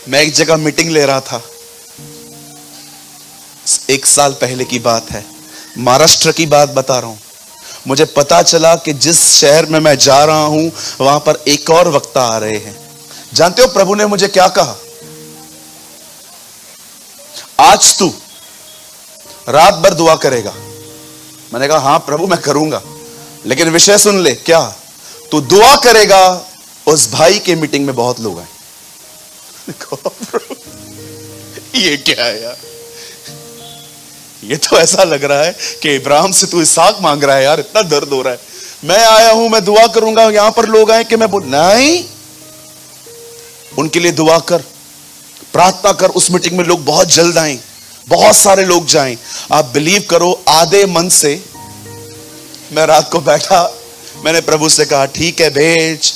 मैं एक जगह मीटिंग ले रहा था, 1 साल पहले की बात है, महाराष्ट्र की बात बता रहा हूं। मुझे पता चला कि जिस शहर में मैं जा रहा हूं वहां पर एक और वक्ता आ रहे हैं। जानते हो प्रभु ने मुझे क्या कहा? आज तू रात भर दुआ करेगा। मैंने कहा हाँ प्रभु मैं करूंगा, लेकिन विषय सुन ले। क्या? तू दुआ करेगा उस भाई के मीटिंग में बहुत लोग आए। ये क्या है यार? ये तो ऐसा लग रहा है कि इब्राहिम से तू इसहाक मांग रहा है यार, इतना दर्द हो रहा है। मैं आया हूं, मैं दुआ करूंगा, यहां पर लोग आए कि मैं बोल नहीं, उनके लिए दुआ कर, प्रार्थना कर। उस मीटिंग में लोग बहुत जल्द आए, बहुत सारे लोग जाएं। आप बिलीव करो, आधे मन से मैं रात को बैठा, मैंने प्रभु से कहा ठीक है भेज,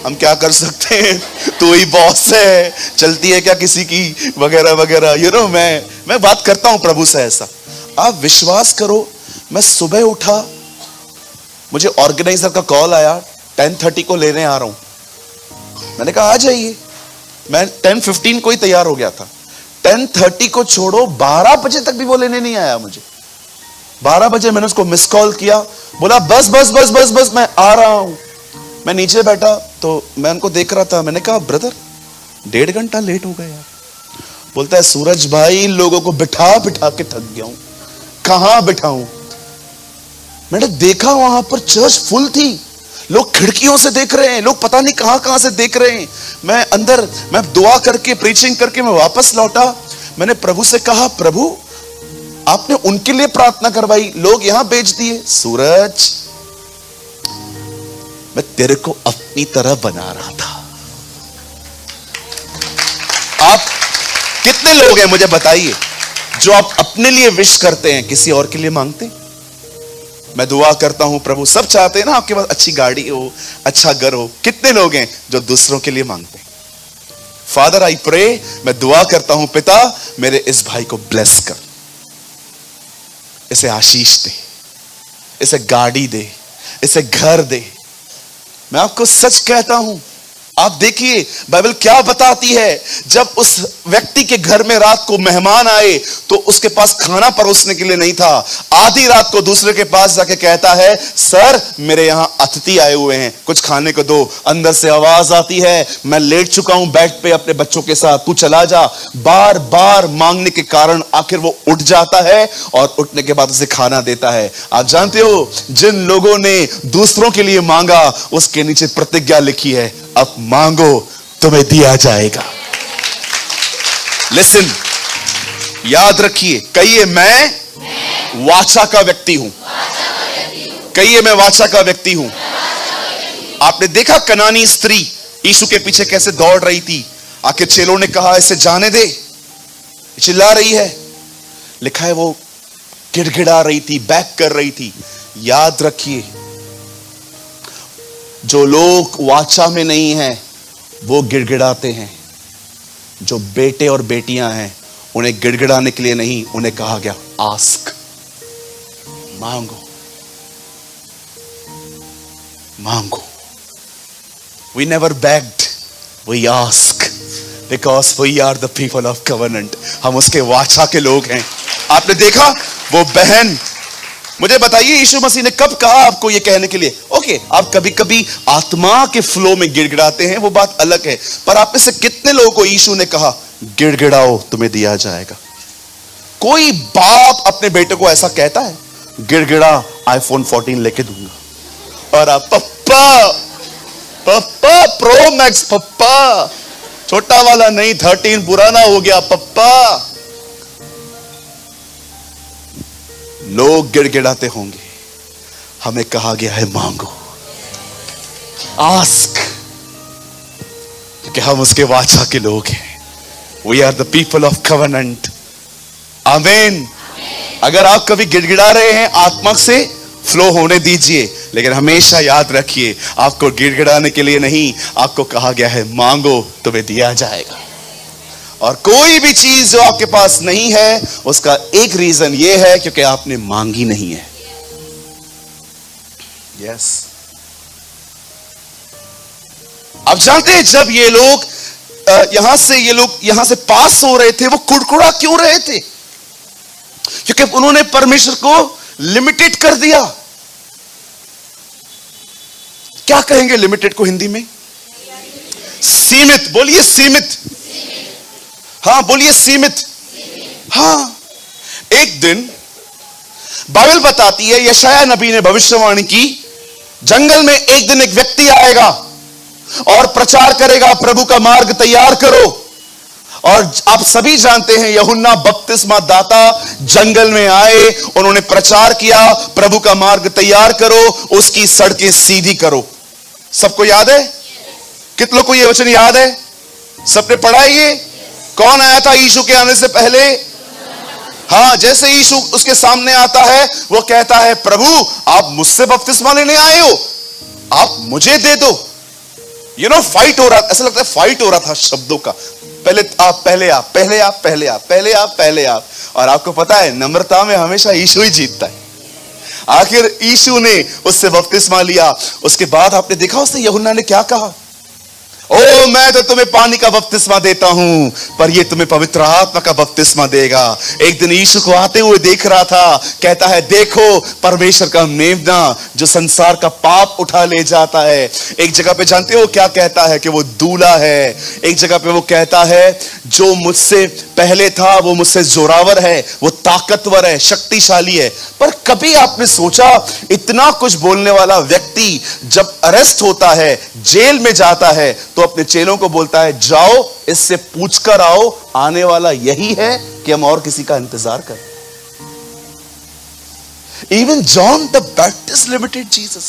हम क्या कर सकते हैं, तू ही बॉस है, चलती है क्या किसी की वगैरह वगैरह। यू नो मैं बात करता हूं प्रभु से ऐसा। आप विश्वास करो, मैं सुबह उठा, मुझे ऑर्गेनाइजर का कॉल आया, 10:30 को लेने आ रहा हूं। मैंने कहा आ जाइए। मैं 10:15 को ही तैयार हो गया था। 10:30 को छोड़ो, 12 बजे तक भी वो लेने नहीं आया मुझे। 12 बजे मैंने उसको मिस कॉल किया, बोला बस बस बस बस बस मैं आ रहा हूं। मैं नीचे बैठा तो मैं उनको देख रहा था। मैंने कहा ब्रदर 1.5 घंटा लेट हो गया यार। बोलता है सूरज भाई इन लोगों को बिठा बिठा के थक गया हूं, कहां बिठाऊं। मैंने देखा वहां पर चर्च फुल थी, लोग खिड़कियों से देख रहे हैं, लोग पता नहीं कहां कहां से देख रहे हैं। मैं अंदर, मैं दुआ करके प्रीचिंग करके मैं वापस लौटा। मैंने प्रभु से कहा प्रभु आपने उनके लिए प्रार्थना करवाई, लोग यहां भेज दिए। सूरज मैं तेरे को अपनी तरह बना रहा था। आप कितने लोग हैं मुझे बताइए जो आप अपने लिए विश करते हैं, किसी और के लिए मांगते? मैं दुआ करता हूं प्रभु, सब चाहते हैं ना आपके पास अच्छी गाड़ी हो, अच्छा घर हो। कितने लोग हैं जो दूसरों के लिए मांगते हैं? फादर आई प्रे, मैं दुआ करता हूं पिता मेरे इस भाई को ब्लेस कर, इसे आशीष दे, इसे गाड़ी दे, इसे घर दे। मैं आपको सच कहता हूं, आप देखिए बाइबल क्या बताती है। जब उस व्यक्ति के घर में रात को मेहमान आए तो उसके पास खाना परोसने के लिए नहीं था। आधी रात को दूसरे के पास जाके कहता है सर मेरे यहां अतिथि आए हुए हैं, कुछ खाने को दो। अंदर से आवाज आती है मैं लेट चुका हूं बेड पे अपने बच्चों के साथ, तू चला जा। बार बार मांगने के कारण आखिर वो उठ जाता है और उठने के बाद उसे खाना देता है। आप जानते हो जिन लोगों ने दूसरों के लिए मांगा उसके नीचे प्रतिज्ञा लिखी है, अब मांगो तुम्हें दिया जाएगा। लिसन, याद रखिए, कहिए मैं वाचा का व्यक्ति हूं। कहिए मैं वाचा का व्यक्ति हूं। आपने देखा कनानी स्त्री यीशु के पीछे कैसे दौड़ रही थी, आखिर चेलों ने कहा इसे जाने दे, चिल्ला रही है। लिखा है वो गिड़गिड़ा रही थी, बैक कर रही थी। याद रखिए जो लोग वाचा में नहीं हैं वो गिड़गिड़ाते हैं। जो बेटे और बेटियां हैं उन्हें गिड़गिड़ाने के लिए नहीं, उन्हें कहा गया आस्क, मांगो मांगो। We never begged, we ask because we are the people of covenant। हम उसके वाचा के लोग हैं। आपने देखा वो बहन, मुझे बताइए यीशु मसीह ने कब कहा आपको ये कहने के लिए? ओके, आप कभी कभी आत्मा के फ्लो में गिड़गिड़ाते हैं, वो बात अलग है, पर आप में से कितने लोगों को यीशु ने कहा गिड़गिड़ाओ तुम्हें दिया जाएगा? कोई बाप अपने बेटे को ऐसा कहता है गिड़गिड़ा iPhone 14 लेके दूंगा, और आप पप्पा पप्पा प्रो मैक्स, पप्पा छोटा वाला नहीं 13 पुराना हो गया पप्पा। लोग गिड़गिड़ाते होंगे, हमें कहा गया है मांगो, आस्क, क्योंकि हम उसके वाचा के लोग हैं। We are the people of covenant। आमीन। अगर आप कभी गिड़गिड़ा रहे हैं, आत्मा से फ्लो होने दीजिए, लेकिन हमेशा याद रखिए आपको गिड़गिड़ाने के लिए नहीं, आपको कहा गया है मांगो तुम्हें दिया जाएगा। और कोई भी चीज जो आपके पास नहीं है उसका एक रीजन यह है क्योंकि आपने मांगी नहीं है। यस, आप जानते हैं जब ये लोग यहां से ये लोग यहां से पास हो रहे थे, वो कुड़कुड़ा क्यों रहे थे? क्योंकि उन्होंने परमेश्वर को लिमिटेड कर दिया। क्या कहेंगे लिमिटेड को हिंदी में? सीमित। बोलिए सीमित। हाँ बोलिए सीमित। हाँ, एक दिन बाइबल बताती है, यशायाह नबी ने भविष्यवाणी की, जंगल में एक दिन एक व्यक्ति आएगा और प्रचार करेगा, प्रभु का मार्ग तैयार करो। और आप सभी जानते हैं यूहन्ना बपतिस्मा दाता जंगल में आए, उन्होंने प्रचार किया, प्रभु का मार्ग तैयार करो, उसकी सड़कें सीधी करो। सबको याद है? कितनों को यह वचन याद है? सबने पढ़ा है ये? कौन आया था यीशु के आने से पहले? हाँ, जैसे यीशु उसके सामने आता है, वो कहता है, प्रभु आप मुझसे बपतिस्मा लेने आए हो, आप मुझे दे दो। फाइट हो रहा, ऐसा लगता है फाइट हो रहा था शब्दों का। पहले आप, पहले आप, पहले आप, पहले आप, पहले आप, पहले आप। और आपको पता है नम्रता में हमेशा यीशु ही जीतता है। आखिर यीशु ने उससे बपतिस्मा लिया। उसके बाद आपने देखा उसने यूहन्ना ने क्या कहा? ओ मैं तो तुम्हें पानी का बपतिस्मा देता हूं, पर ये तुम्हें पवित्र आत्मा का बपतिस्मा देगा। एक दिन यीशु को आते हुए देख रहा था, कहता है देखो परमेश्वर का मेमना जो संसार का पाप उठा ले जाता है। एक जगह पे जानते हो क्या कहता है? कि वो दूल्हा है। एक जगह पे वो कहता है जो मुझसे पहले था वो मुझसे जोरावर है, वो ताकतवर है, शक्तिशाली है। पर कभी आपने सोचा इतना कुछ बोलने वाला व्यक्ति जब अरेस्ट होता है, जेल में जाता है, तो अपने चेलों को बोलता है जाओ इससे पूछकर आओ, आने वाला यही है कि हम और किसी का इंतजार करें? Even John the Baptist limited Jesus.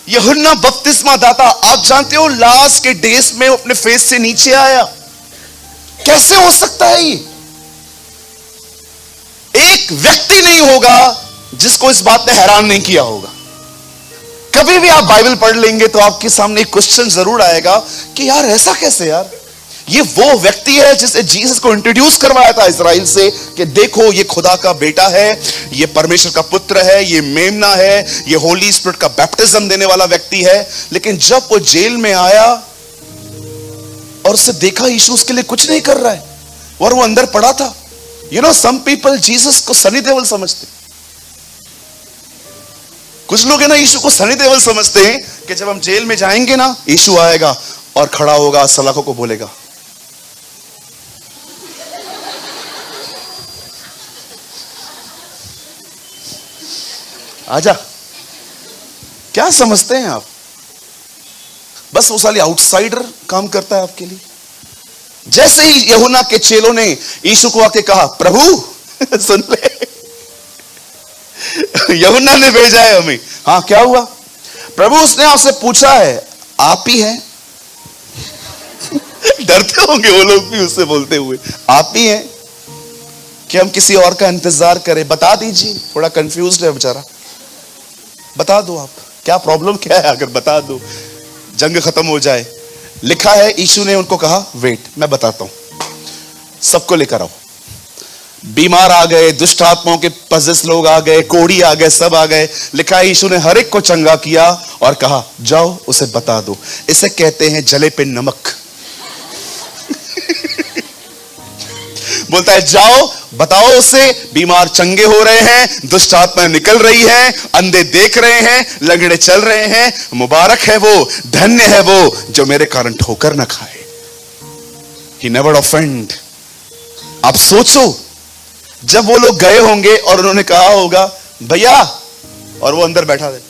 यूहन्ना बपतिस्मा दाता, आप जानते हो लास्ट के डेज में अपने फेस से नीचे आया। कैसे हो सकता है ये? एक व्यक्ति नहीं होगा जिसको इस बात ने हैरान नहीं किया होगा। कभी भी आप बाइबल पढ़ लेंगे तो आपके सामने एक क्वेश्चन जरूर आएगा कि यार ऐसा कैसे? यार ये वो व्यक्ति है जिसने जीसस को इंट्रोड्यूस करवाया था इजराइल से कि देखो ये खुदा का बेटा है, ये परमेश्वर का पुत्र है, ये मेमना है, ये होली स्पिरिट का बैप्टिज्म देने वाला व्यक्ति है। लेकिन जब वो जेल में आया और उससे देखा यीशु उसके लिए कुछ नहीं कर रहा है और वो अंदर पड़ा था। सम पीपल जीसस को सनी देओल समझते। कुछ लोग है ना यीशु को सनी देओल समझते हैं कि जब हम जेल में जाएंगे ना, यीशु आएगा और खड़ा होगा, सलाखों को बोलेगा आजा। क्या समझते हैं आप? बस वो साली आउटसाइडर काम करता है आपके लिए। जैसे ही यूहन्ना के चेलों ने यीशु को आके कहा प्रभु सुन ले, यूहन्ना ने भेजा है हमें। हाँ क्या हुआ? प्रभु उसने आपसे पूछा है, आप ही हैं? डरते होंगे वो लोग भी उससे बोलते हुए, आप ही हैं कि हम किसी और का इंतजार करें? बता दीजिए, थोड़ा कंफ्यूज्ड है बेचारा, बता दो आप क्या प्रॉब्लम क्या है, अगर बता दो जंग खत्म हो जाए। लिखा है यीशु ने उनको कहा वेट मैं बताता हूं, सबको लेकर आओ। बीमार आ गए, दुष्ट आत्माओं के पजेस लोग आ गए, कोढ़ी आ गए, सब आ गए। लिखा है यीशु ने हर एक को चंगा किया और कहा जाओ उसे बता दो। इसे कहते हैं जले पे नमक। बोलता है जाओ बताओ उसे, बीमार चंगे हो रहे हैं, दुष्ट आत्माएं निकल रही हैं, अंधे देख रहे हैं, लंगड़े चल रहे हैं। मुबारक है वो, धन्य है वो जो मेरे कारण ठोकर न खाए। He never offend। आप सोचो जब वो लोग गए होंगे और उन्होंने कहा होगा भैया, और वो अंदर बैठा है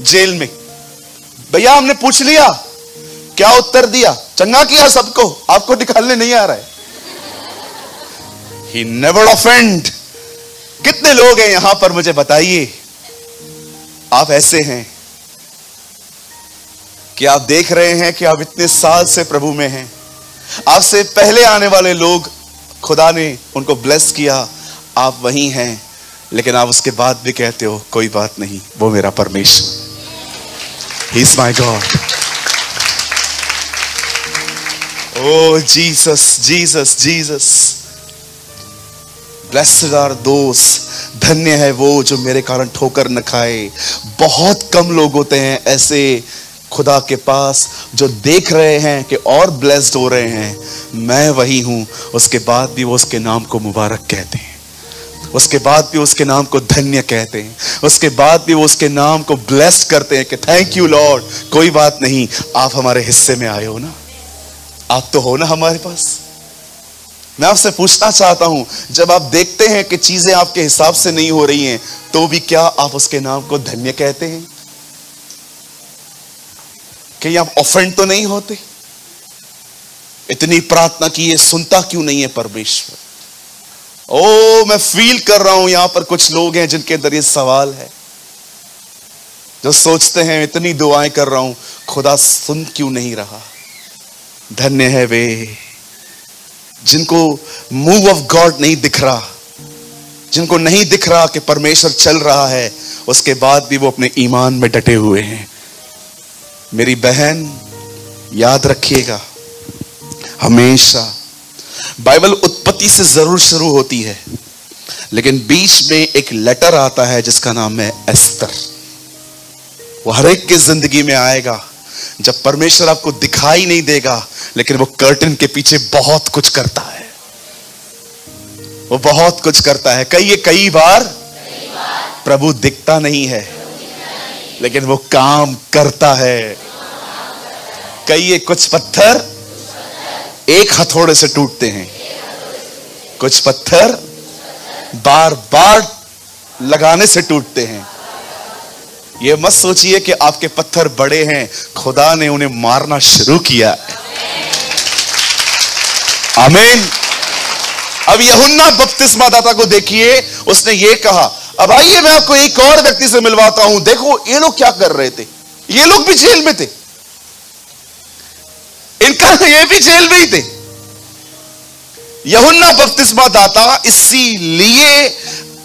जेल में, भैया हमने पूछ लिया, क्या उत्तर दिया? चंगा किया सबको, आपको निकालने नहीं आ रहा है। He never offend। कितने लोग हैं यहां पर मुझे बताइए, आप ऐसे हैं कि आप देख रहे हैं कि आप इतने साल से प्रभु में हैं, आपसे पहले आने वाले लोग खुदा ने उनको ब्लेस किया, आप वहीं हैं, लेकिन आप उसके बाद भी कहते हो कोई बात नहीं, वो मेरा परमेश्वर, He is my God। Oh Jesus, Jesus, Jesus। Blessed are those, धन्य है वो जो मेरे कारण ठोकर न खाए। बहुत कम लोग होते हैं ऐसे, खुदा के पास जो देख रहे हैं कि और ब्लेस्ड हो रहे हैं, मैं वही हूं, उसके बाद भी वो उसके नाम को मुबारक कहते हैं, उसके बाद भी उसके नाम को धन्य कहते हैं, उसके बाद भी वो उसके नाम को ब्लेस्ड करते हैं कि थैंक यू लॉर्ड, कोई बात नहीं, आप हमारे हिस्से में आए हो ना, आप तो हो ना हमारे पास। मैं आपसे पूछना चाहता हूं, जब आप देखते हैं कि चीजें आपके हिसाब से नहीं हो रही हैं, तो भी क्या आप उसके नाम को धन्य कहते हैं? कहीं आप ऑफेंड तो नहीं होते? इतनी प्रार्थना की है, सुनता क्यों नहीं है परमेश्वर? ओ, मैं फील कर रहा हूं यहां पर कुछ लोग हैं जिनके अंदर ये सवाल है, जो सोचते हैं इतनी दुआएं कर रहा हूं, खुदा सुन क्यों नहीं रहा? धन्य है वे जिनको मूव ऑफ गॉड नहीं दिख रहा, जिनको नहीं दिख रहा कि परमेश्वर चल रहा है, उसके बाद भी वो अपने ईमान में डटे हुए हैं। मेरी बहन, याद रखिएगा, हमेशा बाइबल उत्पत्ति से जरूर शुरू होती है, लेकिन बीच में एक लेटर आता है जिसका नाम है एस्तर। वो हर एक की जिंदगी में आएगा जब परमेश्वर आपको दिखाई नहीं देगा, लेकिन वो कर्टन के पीछे बहुत कुछ करता है, वो बहुत कुछ करता है। कई बार प्रभु दिखता नहीं है, लेकिन वो काम करता है। कुछ पत्थर एक हथौड़े से टूटते हैं, कुछ पत्थर बार बार लगाने से टूटते हैं। ये मत सोचिए कि आपके पत्थर बड़े हैं, खुदा ने उन्हें मारना शुरू किया है। आमीन। अब यूहन्ना बपतिस्मा दाता को देखिए, उसने ये कहा, अब आइए मैं आपको एक और व्यक्ति से मिलवाता हूं, देखो ये लोग क्या कर रहे थे। ये लोग भी जेल में थे, इनका ये भी जेल में ही थे। यूहन्ना बपतिस्मा दाता इसीलिए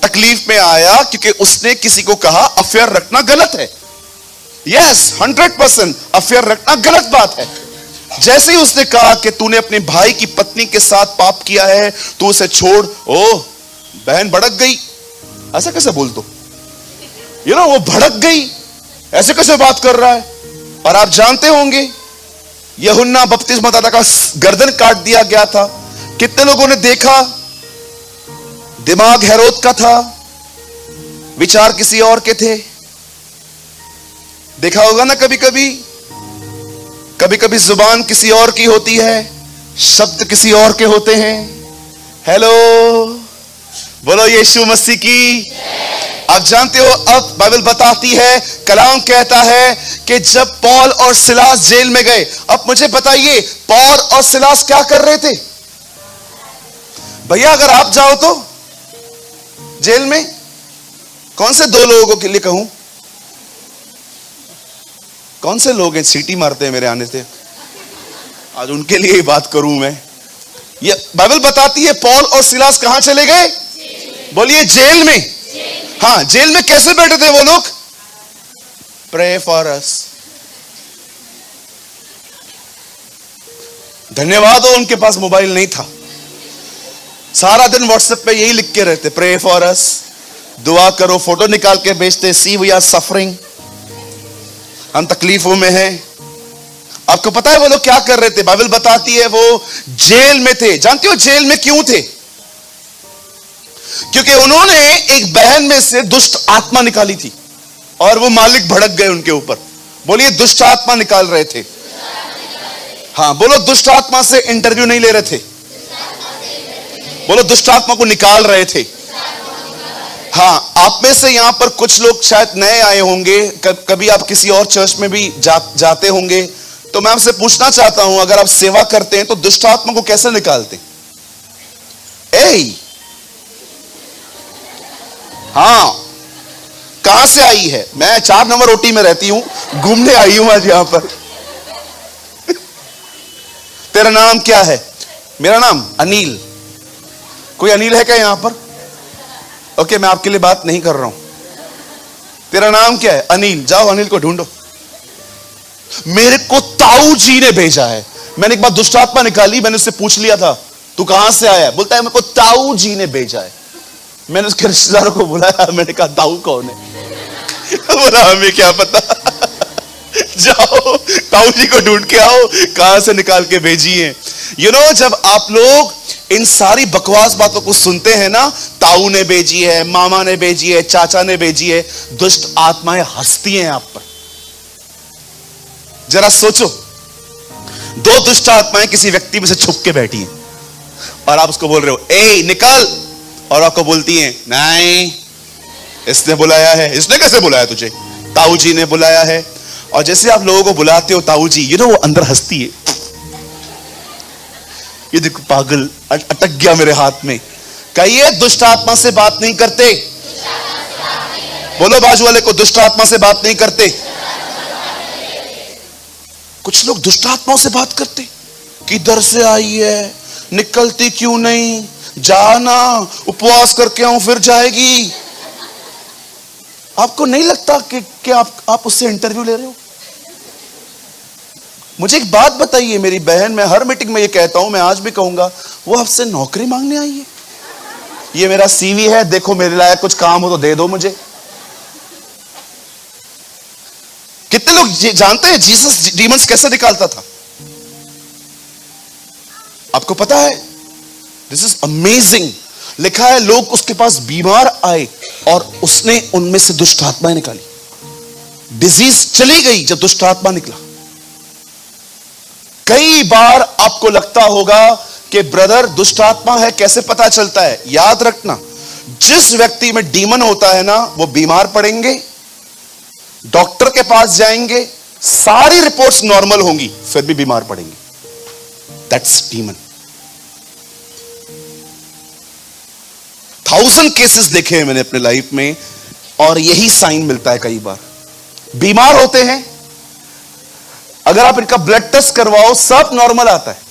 तकलीफ में आया क्योंकि उसने किसी को कहा अफेयर रखना गलत है। यस, 100% अफेयर रखना गलत बात है। जैसे ही उसने कहा कि तूने अपने भाई की पत्नी के साथ पाप किया है, तू उसे छोड़, ओह बहन भड़क गई। ऐसा कैसे बोल दो, वो भड़क गई, ऐसे कैसे बात कर रहा है। और आप जानते होंगे यूहन्ना बपतिस्मा दाता का गर्दन काट दिया गया था। कितने लोगों ने देखा? दिमाग हेरोद का था, विचार किसी और के थे। देखा होगा ना, कभी कभी जुबान किसी और की होती है, शब्द किसी और के होते हैं। हेलो, बोलो यीशु मसीह की। आप जानते हो, अब बाइबल बताती है, कलाम कहता है कि जब पौल और सिलास जेल में गए, अब मुझे बताइए पौल और सिलास क्या कर रहे थे? भैया अगर आप जाओ तो जेल में, कौन से दो लोगों के लिए कहूं? कौन से लोग हैं सीटी मारते हैं मेरे आने से? आज उनके लिए ही बात करूं मैं। ये बाइबल बताती है पौल और सिलास कहां चले गए? बोलिए जेल में। हाँ, जेल में कैसे बैठे थे वो लोग? Pray for us. धन्यवाद हो उनके पास मोबाइल नहीं था, सारा दिन व्हाट्सएप पे यही लिख के रहते, प्रे फॉर अस, दुआ करो, फोटो निकाल के भेजते, सी वी आर सफरिंग, हम तकलीफों में हैं। आपको पता है वो लोग क्या कर रहे थे? बाइबल बताती है वो जेल में थे। जानते हो जेल में क्यों थे? क्योंकि उन्होंने एक बहन में से दुष्ट आत्मा निकाली थी और वो मालिक भड़क गए उनके ऊपर। बोलिए दुष्ट आत्मा निकाल रहे थे। हाँ बोलो, दुष्ट आत्मा से इंटरव्यू नहीं ले रहे थे, बोलो दुष्ट आत्मा को निकाल रहे थे। हाँ, आप में से यहां पर कुछ लोग शायद नए आए होंगे, कभी आप किसी और चर्च में भी जाते होंगे, तो मैं आपसे पूछना चाहता हूं, अगर आप सेवा करते हैं तो दुष्ट आत्मा को कैसे निकालते? हाँ, कहां से आई है? मैं 4 नंबर ओटी में रहती हूं, घूमने आई हूं आज यहां पर। तेरा नाम क्या है? मेरा नाम अनिल। कोई अनिल है क्या यहां पर? ओके, मैं आपके लिए बात नहीं कर रहा हूं। तेरा नाम क्या है? अनिल। जाओ अनिल को ढूंढो। मेरे को ताऊ जी ने भेजा है। मैंने एक बार दुष्ट आत्मा निकाली, मैंने उससे पूछ लिया था तू कहां से आया? बोलता है मेरे को ताऊ जी ने भेजा है। मैंने उसके रिश्तेदारों को बुलाया, मैंने कहा ताऊ कौन है? बोला हमें क्या पता। जाओ ताऊ जी को ढूंढ के आओ, कहां से निकाल के भेजी है। जब आप लोग इन सारी बकवास बातों को सुनते हैं ना, ताऊ ने भेजी है, मामा ने भेजी है, चाचा ने भेजी है, दुष्ट आत्माएं हंसती हैं आप पर। जरा सोचो, दो दुष्ट आत्माएं किसी व्यक्ति में से छुप के बैठी हैं और आप उसको बोल रहे हो ए निकल, और आपको बोलती हैं नहीं इसने बुलाया है। इसने कैसे बुलाया तुझे? ताऊ जी ने बुलाया है। और जैसे आप लोगों को बुलाते हो ताऊ जी, वो अंदर हंसती है, ये देखो पागल अटक गया मेरे हाथ में। कहिए दुष्ट आत्मा से बात नहीं करते। बोलो बाजू वाले को, दुष्ट आत्मा से बात नहीं करते। कुछ लोग दुष्ट आत्माओं से बात करते, किधर से आई है, निकलती क्यों नहीं, जाना उपवास करके आऊं फिर जाएगी। आपको नहीं लगता कि आप उससे इंटरव्यू ले रहे हो? मुझे एक बात बताइए मेरी बहन, मैं हर मीटिंग में ये कहता हूं, मैं आज भी कहूंगा, वो आपसे नौकरी मांगने आई है? ये मेरा सीवी है, देखो मेरे लायक कुछ काम हो तो दे दो मुझे। कितने लोग जानते हैं जीसस डीमंस कैसे निकालता था? आपको पता है? This is amazing. लिखा है लोग उसके पास बीमार आए और उसने उनमें से दुष्ट आत्माएं निकाली। डिजीज चली गई जब दुष्ट आत्मा निकला। कई बार आपको लगता होगा कि ब्रदर दुष्ट आत्मा है, कैसे पता चलता है? याद रखना, जिस व्यक्ति में डीमन होता है ना, वो बीमार पड़ेंगे, डॉक्टर के पास जाएंगे, सारी रिपोर्ट्स नॉर्मल होंगी, फिर भी बीमार पड़ेंगे। That's demon. 1000 केसेस देखे हैं मैंने अपने लाइफ में, और यही साइन मिलता है। कई बार बीमार होते हैं, अगर आप इनका ब्लड टेस्ट करवाओ सब नॉर्मल आता है,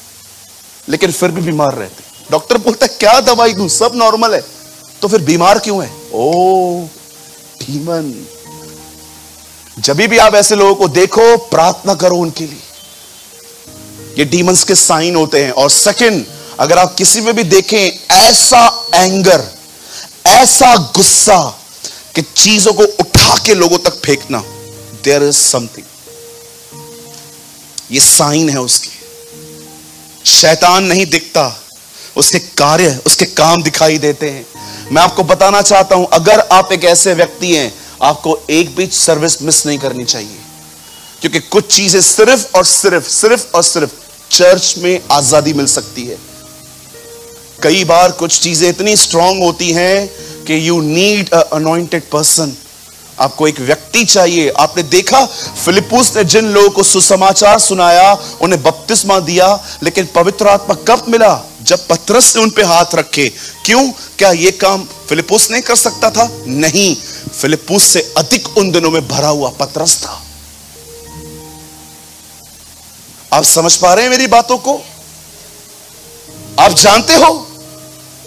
लेकिन फिर भी बीमार रहते हैं। डॉक्टर बोलता है क्या दवाई दूं, सब नॉर्मल है, तो फिर बीमार क्यों है? ओ डीमन। जब भी आप ऐसे लोगों को देखो, प्रार्थना करो उनके लिए। ये डीमंस के साइन होते हैं। और सेकंड, अगर आप किसी में भी देखें ऐसा एंगर, ऐसा गुस्सा कि चीजों को उठा के लोगों तक फेंकना, देयर इज समथिंग। ये साइन है उसके। शैतान नहीं दिखता, उसके कार्य, उसके काम दिखाई देते हैं। मैं आपको बताना चाहता हूं, अगर आप एक ऐसे व्यक्ति हैं, आपको एक भी सर्विस मिस नहीं करनी चाहिए, क्योंकि कुछ चीजें सिर्फ और सिर्फ चर्च में आजादी मिल सकती है। कई बार कुछ चीजें इतनी स्ट्रांग होती हैं कि you need a anointed person. आपको एक व्यक्ति चाहिए। आपने देखा फिलिप्पुस ने जिन लोगों को सुसमाचार सुनाया, उन्हें बपतिस्मा दिया, लेकिन पवित्र आत्मा कब मिला? जब पतरस ने उन पे हाथ रखे। क्यों? क्या यह काम फिलिप्पुस नहीं कर सकता था? नहीं, फिलिप्पुस से अधिक उन दिनों में भरा हुआ पतरस था। आप समझ पा रहे हैं मेरी बातों को? आप जानते हो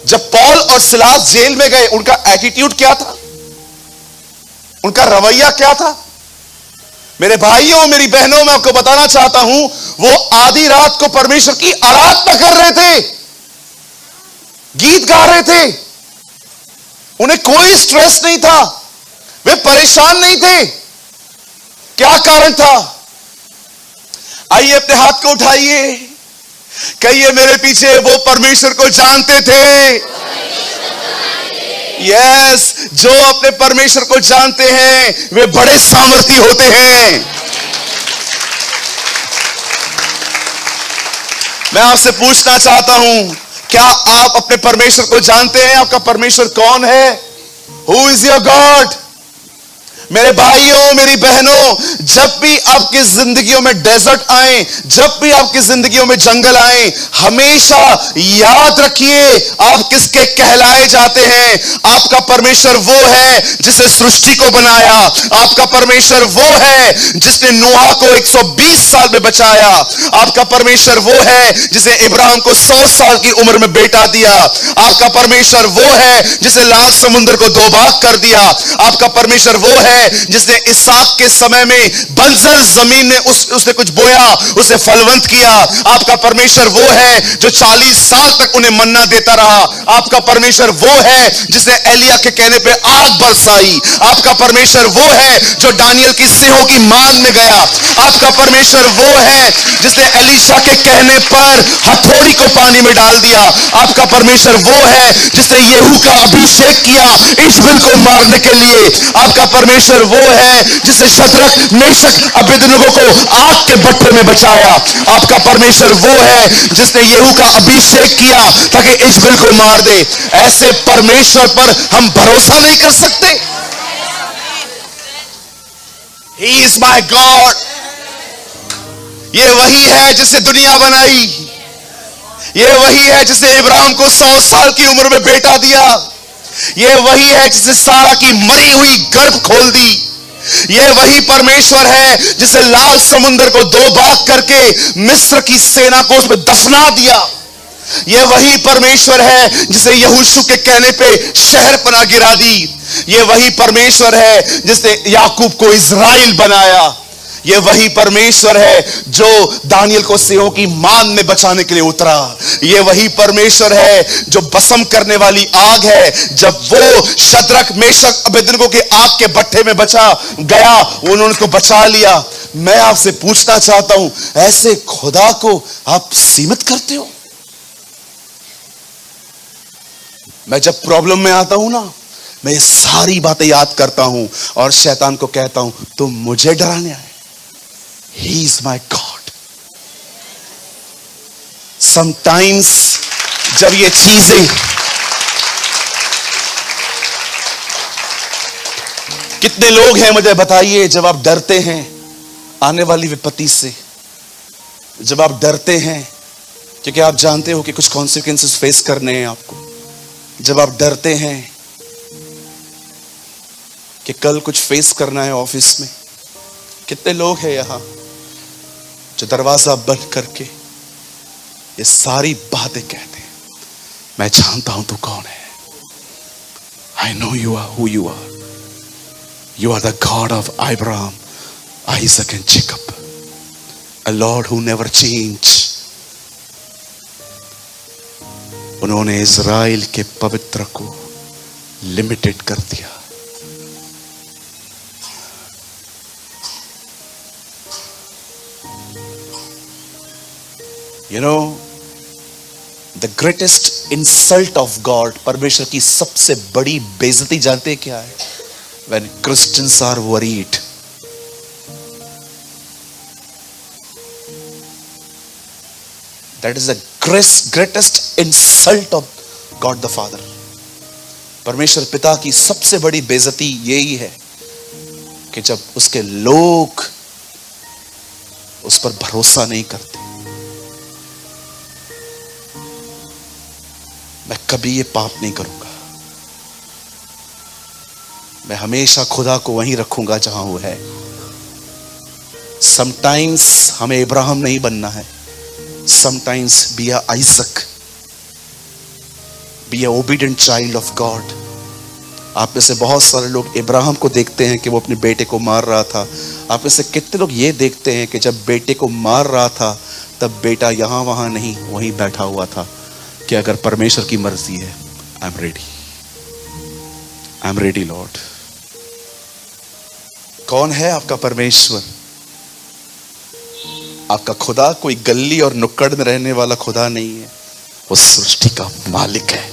जब पौल और सिलास जेल में गए, उनका एटीट्यूड क्या था? उनका रवैया क्या था? मेरे भाइयों, मेरी बहनों, मैं आपको बताना चाहता हूं, वो आधी रात को परमेश्वर की आराधना कर रहे थे, गीत गा रहे थे। उन्हें कोई स्ट्रेस नहीं था, वे परेशान नहीं थे। क्या कारण था? आइए अपने हाथ को उठाइए, कहिए मेरे पीछे वो परमेश्वर को जानते थे। यस, जो अपने परमेश्वर को जानते हैं वे बड़े सामर्थी होते हैं। मैं आपसे पूछना चाहता हूं, क्या आप अपने परमेश्वर को जानते हैं? आपका परमेश्वर कौन है? Who is your God? मेरे भाइयों, मेरी बहनों, जब भी आपकी जिंदगियों में डेजर्ट आए, जब भी आपकी जिंदगियों में जंगल आए, हमेशा याद रखिए आप किसके कहलाए जाते हैं। आपका परमेश्वर वो है जिसने सृष्टि को बनाया। आपका परमेश्वर वो है जिसने नूह को 120 साल में बचाया। आपका परमेश्वर वो है जिसे इब्राहिम को 100 साल की उम्र में बेटा दिया। आपका परमेश्वर वो है जिसे लाल समुद्र को 2 भाग कर दिया। आपका परमेश्वर वो है है जिसने इसहाक के समय में बंजर जमीन में उसने कुछ बोया, उसे फलवंत किया। आपका परमेश्वर वो है जो 40 साल तक उन्हें मन्ना देता रहा। आपका परमेश्वर वो है जिसने एलिया के कहने पे आग बरसाई। आपका परमेश्वर वो है जो दानियल की सिंहों की मान में गया। आपका परमेश्वर वो है जिसने एलीशा के कहने पर हथौड़ी को पानी में डाल दिया। आपका परमेश्वर वो है जिसने येहू का अभिषेक किया इश्माएल को मारने के लिए। आपका परमेश्वर वो है जिसने शद्रक मेशक अबेदनगो को आग के भट्ठे में बचाया। आपका परमेश्वर वो है जिसने येहू का अभिषेक किया ताकि इश्माएल को मार दे। ऐसे परमेश्वर पर हम भरोसा नहीं कर सकते? He is my God। ये वही है जिसने दुनिया बनाई। ये वही है जिसने इब्राहिम को 100 साल की उम्र में बेटा दिया। ये वही है जिसने सारा की मरी हुई गर्भ खोल दी। ये वही परमेश्वर है जिसने लाल समुद्र को 2 भाग करके मिस्र की सेना को उसमें दफना दिया। ये वही परमेश्वर है जिसने यहोशू के कहने पे शहर पना गिरा दी। ये वही परमेश्वर है जिसने याकूब को इज़राइल बनाया। ये वही परमेश्वर है जो दानियल को सिंहों की मान में बचाने के लिए उतरा। ये वही परमेश्वर है जो भस्म करने वाली आग है। जब वो शद्रक मेशक अबेदनगो के आग के भट्ठे में बचा गया, उन्होंने उसको बचा लिया। मैं आपसे पूछना चाहता हूं, ऐसे खुदा को आप सीमित करते हो? मैं जब प्रॉब्लम में आता हूं ना, मैं ये सारी बातें याद करता हूं और शैतान को कहता हूं तुम मुझे डराने आए। He is my God। Sometimes जब ये चीजें, कितने लोग हैं मुझे बताइए जब आप डरते हैं आने वाली विपत्ति से, जब आप डरते हैं क्योंकि आप जानते हो कि कुछ कॉन्सिक्वेंसेस फेस करने हैं आपको, जब आप डरते हैं कि कल कुछ फेस करना है ऑफिस में, कितने लोग हैं यहां जो दरवाजा बंद करके ये सारी बातें कहते हैं, मैं जानता हूं तू कौन है। I know you are who you are। You are the God of Abraham, Isaac and Jacob, a Lord who never change। उन्होंने इज़राइल के पवित्र को लिमिटेड कर दिया। You know, the greatest insult of God, परमेश्वर की सबसे बड़ी बेइज्जती जानते क्या है? When Christians are worried। That is the greatest insult of God the Father। परमेश्वर पिता की सबसे बड़ी बेइज्जती यही है कि जब उसके लोग उस पर भरोसा नहीं करते। मैं कभी ये पाप नहीं करूंगा, मैं हमेशा खुदा को वहीं रखूंगा जहां वो है। समटाइम्स हमें इब्राहिम नहीं बनना है, sometimes be a Isaac, be a obedient child of God. आप में से बहुत सारे लोग इब्राहिम को देखते हैं कि वो अपने बेटे को मार रहा था। आप में से कितने लोग ये देखते हैं कि जब बेटे को मार रहा था तब बेटा यहां वहां नहीं, वहीं बैठा हुआ था कि अगर परमेश्वर की मर्जी है, आई एम रेडी लॉर्ड। कौन है आपका परमेश्वर? आपका खुदा कोई गली और नुक्कड़ में रहने वाला खुदा नहीं है, वो सृष्टि का मालिक है।